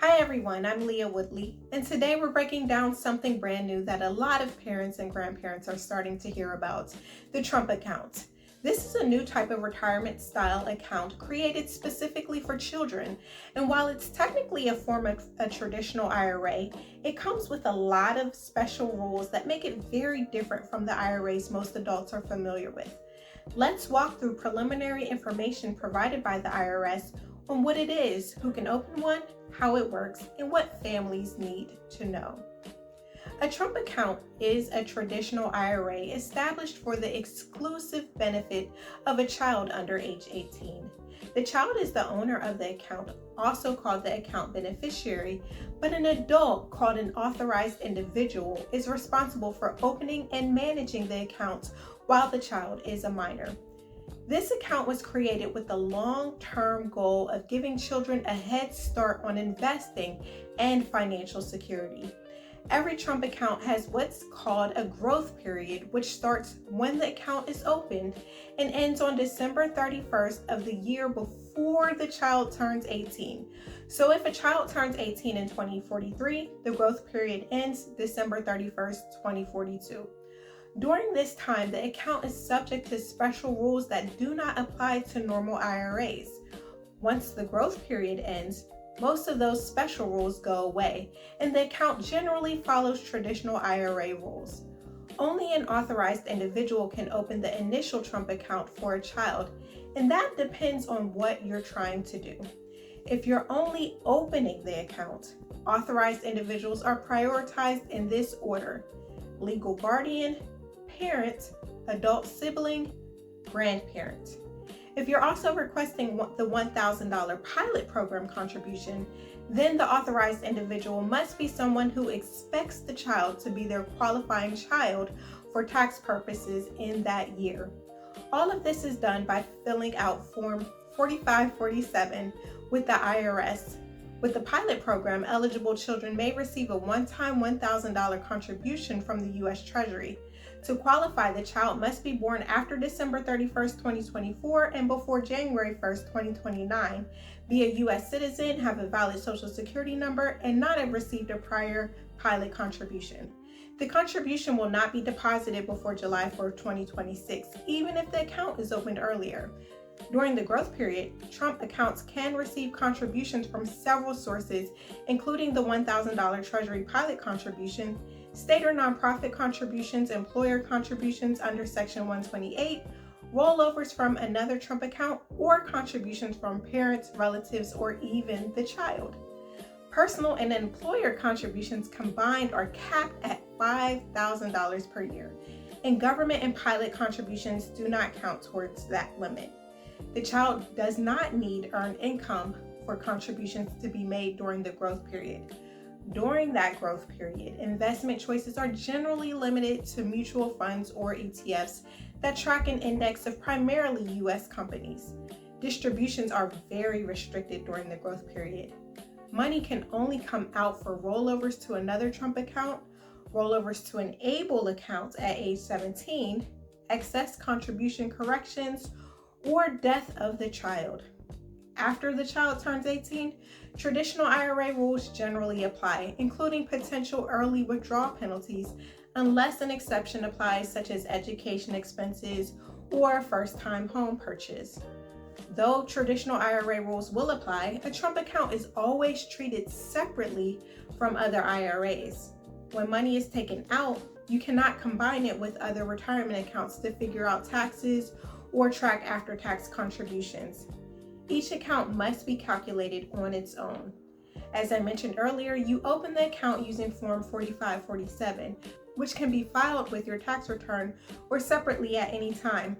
Hi everyone, I'm Leah Woodley, and today we're breaking down something brand new that a lot of parents and grandparents are starting to hear about, the Trump account. This is a new type of retirement style account created specifically for children, and while it's technically a form of a traditional IRA, it comes with a lot of special rules that make it very different from the IRAs most adults are familiar with. Let's walk through preliminary information provided by the IRS on what it is, who can open one, how it works, and what families need to know. A Trump account is a traditional IRA established for the exclusive benefit of a child under age 18. The child is the owner of the account, also called the account beneficiary, but an adult called an authorized individual is responsible for opening and managing the account while the child is a minor. This account was created with the long-term goal of giving children a head start on investing and financial security. Every Trump account has what's called a growth period, which starts when the account is opened and ends on December 31st of the year before the child turns 18. So if a child turns 18 in 2043, the growth period ends December 31st, 2042. During this time, the account is subject to special rules that do not apply to normal IRAs. Once the growth period ends, most of those special rules go away, and the account generally follows traditional IRA rules. Only an authorized individual can open the initial Trump account for a child, and that depends on what you're trying to do. If you're only opening the account, authorized individuals are prioritized in this order: legal guardian, parent, adult sibling, grandparent. If you're also requesting the $1,000 pilot program contribution, then the authorized individual must be someone who expects the child to be their qualifying child for tax purposes in that year. All of this is done by filling out Form 4547 with the IRS. With the pilot program, eligible children may receive a one-time $1,000 contribution from the U.S. Treasury. To qualify, the child must be born after December 31st, 2024 and before January 1st, 2029, be a U.S. citizen, have a valid Social Security number, and not have received a prior pilot contribution. The contribution will not be deposited before July 4th, 2026, even if the account is opened earlier. During the growth period, Trump accounts can receive contributions from several sources, including the $1,000 Treasury pilot contribution, state or nonprofit contributions, employer contributions under Section 128, rollovers from another Trump account, or contributions from parents, relatives, or even the child. Personal and employer contributions combined are capped at $5,000 per year, and government and pilot contributions do not count towards that limit. The child does not need earned income for contributions to be made during the growth period. During that growth period, investment choices are generally limited to mutual funds or ETFs that track an index of primarily U.S. companies. Distributions are very restricted during the growth period. Money can only come out for rollovers to another Trump account, rollovers to an ABLE account at age 17, excess contribution corrections, or death of the child. After the child turns 18, traditional IRA rules generally apply, including potential early withdrawal penalties, unless an exception applies, such as education expenses or first-time home purchase. Though traditional IRA rules will apply, a Trump account is always treated separately from other IRAs. When money is taken out, you cannot combine it with other retirement accounts to figure out taxes or track after-tax contributions. Each account must be calculated on its own. As I mentioned earlier, you open the account using Form 4547, which can be filed with your tax return or separately at any time.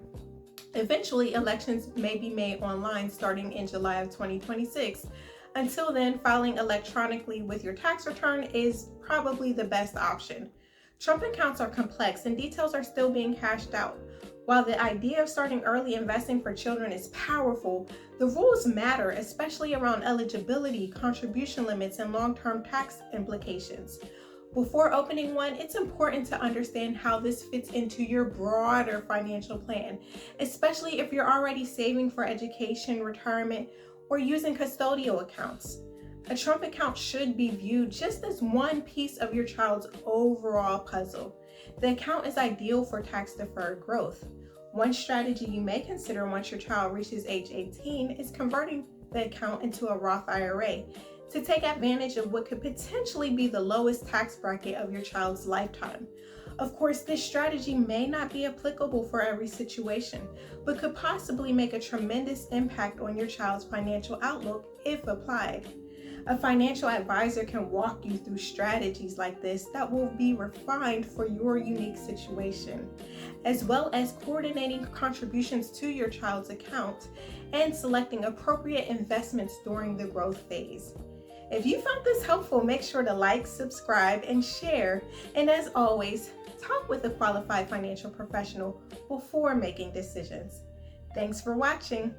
Eventually, elections may be made online starting in July of 2026. Until then, filing electronically with your tax return is probably the best option. Trump accounts are complex and details are still being hashed out. While the idea of starting early investing for children is powerful, the rules matter, especially around eligibility, contribution limits, and long-term tax implications. Before opening one, it's important to understand how this fits into your broader financial plan, especially if you're already saving for education, retirement, or using custodial accounts. A Trump account should be viewed just as one piece of your child's overall puzzle. The account is ideal for tax-deferred growth. One strategy you may consider once your child reaches age 18 is converting the account into a Roth IRA to take advantage of what could potentially be the lowest tax bracket of your child's lifetime. Of course, this strategy may not be applicable for every situation, but could possibly make a tremendous impact on your child's financial outlook if applied. A financial advisor can walk you through strategies like this that will be refined for your unique situation, as well as coordinating contributions to your child's account and selecting appropriate investments during the growth phase. If you found this helpful, make sure to like, subscribe, and share. And as always, talk with a qualified financial professional before making decisions. Thanks for watching.